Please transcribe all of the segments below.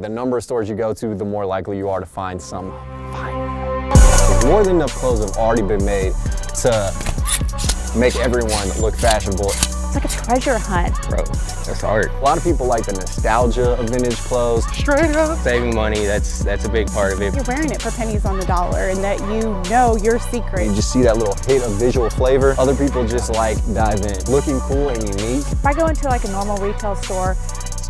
The number of stores you go to, the more likely you are to find some fire. More than enough clothes have already been made to make everyone look fashionable. It's like a treasure hunt. Bro, that's art. A lot of people like the nostalgia of vintage clothes. Straight up. Saving money, that's a big part of it. You're wearing it for pennies on the dollar and that you know your secret. You just see that little hit of visual flavor. Other people just like dive in. Looking cool and unique. If I go into like a normal retail store,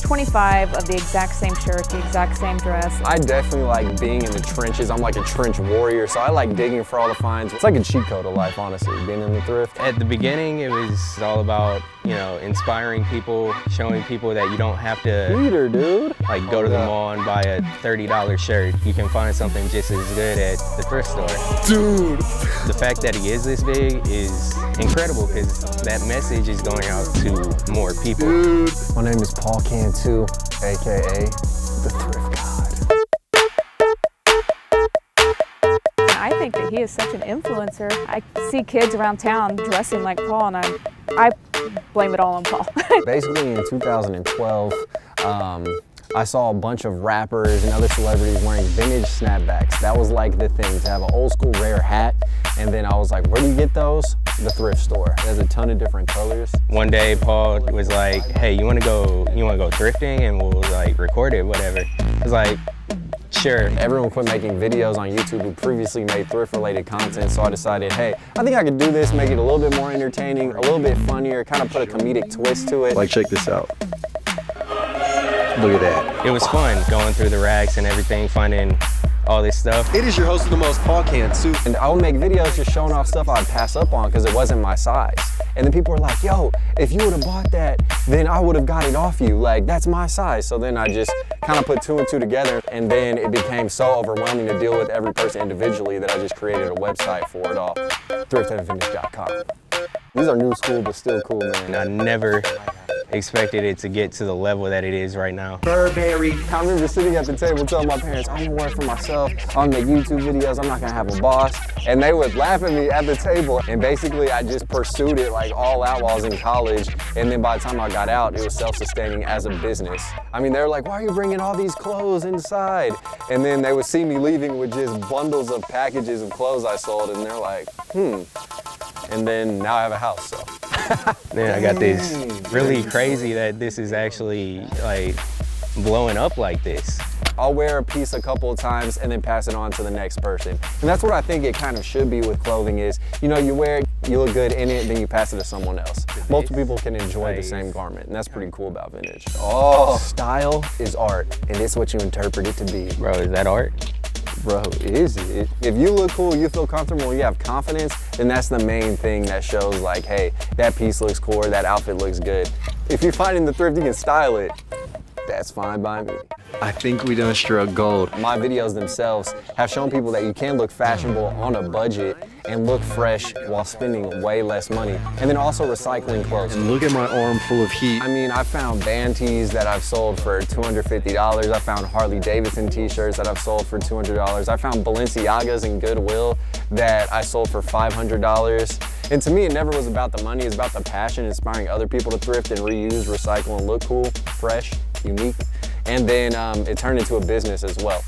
25 of the exact same shirt, the exact same dress. I definitely like being in the trenches. I'm like a trench warrior, so I like digging for all the finds. It's like a cheat code of life, honestly, being in the thrift. At the beginning, it was all about, you know, inspiring people, showing people that you don't have to Leader, dude. like go to the mall and buy a $30 shirt. You can find something just as good at the thrift store. Dude. The fact that he is this big is incredible because that message is going out to more people. Dude. My name is Paul Cantu, AKA the Thrift God. I think that he is such an influencer. I see kids around town dressing like Paul, and I blame it all on Paul. Basically in 2012, I saw a bunch of rappers and other celebrities wearing vintage snapbacks. That was like the thing, to have an old school rare hat. And then I was like, where do you get those? The thrift store. There's a ton of different colors. One day Paul was like, hey, you wanna go thrifting and we'll like record it, whatever. I was like, sure. Everyone quit making videos on YouTube who previously made thrift related content, so I decided, hey, I think I could do this, make it a little bit more entertaining, a little bit funnier, kind of put a comedic twist to it. Like, check this out. Look at that. It was fun going through the racks and everything, finding all this stuff. It is your host of the most, Paul Cantu. And I would make videos just showing off stuff I'd pass up on because it wasn't my size. And then people were like, yo, if you would have bought that, then I would have got it off you. Like, that's my size. So then I just kind of put two and two together. And then it became so overwhelming to deal with every person individually that I just created a witebsite for it all. thriftandvintage.com. These are new school, but still cool, man. And I never expected it to get to the level that it is right now. Burberry. I remember sitting at the table telling my parents, I'm gonna work for myself, I'm gonna make YouTube videos, I'm not gonna have a boss. And they would laugh at me at the table. And basically I just pursued it like all out while I was in college. And then by the time I got out, it was self-sustaining as a business. I mean, they were like, why are you bringing all these clothes inside? And then they would see me leaving with just bundles of packages of clothes I sold. And they're like, And then now I have a house, so. Then I got this really crazy that this is actually like blowing up like this. I'll wear a piece a couple of times and then pass it on to the next person. And that's what I think it kind of should be with clothing is, you know, you wear it, you look good in it, then you pass it to someone else. Multiple people can enjoy the same garment, and that's pretty cool about vintage. Oh, style is art, and it's what you interpret it to be. Bro, is that art? Bro, is it? If you look cool, you feel comfortable, you have confidence, then that's the main thing that shows like, hey, that piece looks cool, or that outfit looks good. If you find in the thrift you can style it, that's fine by me. I think we done struck gold. My videos themselves have shown people that you can look fashionable on a budget and look fresh while spending way less money. And then also recycling clothes. And look at my arm full of heat. I mean, I found band tees that I've sold for $250. I found Harley Davidson t-shirts that I've sold for $200. I found Balenciagas in Goodwill that I sold for $500. And to me, it never was about the money, it's about the passion, inspiring other people to thrift and reuse, recycle, and look cool, fresh, unique. And then it turned into a business as well.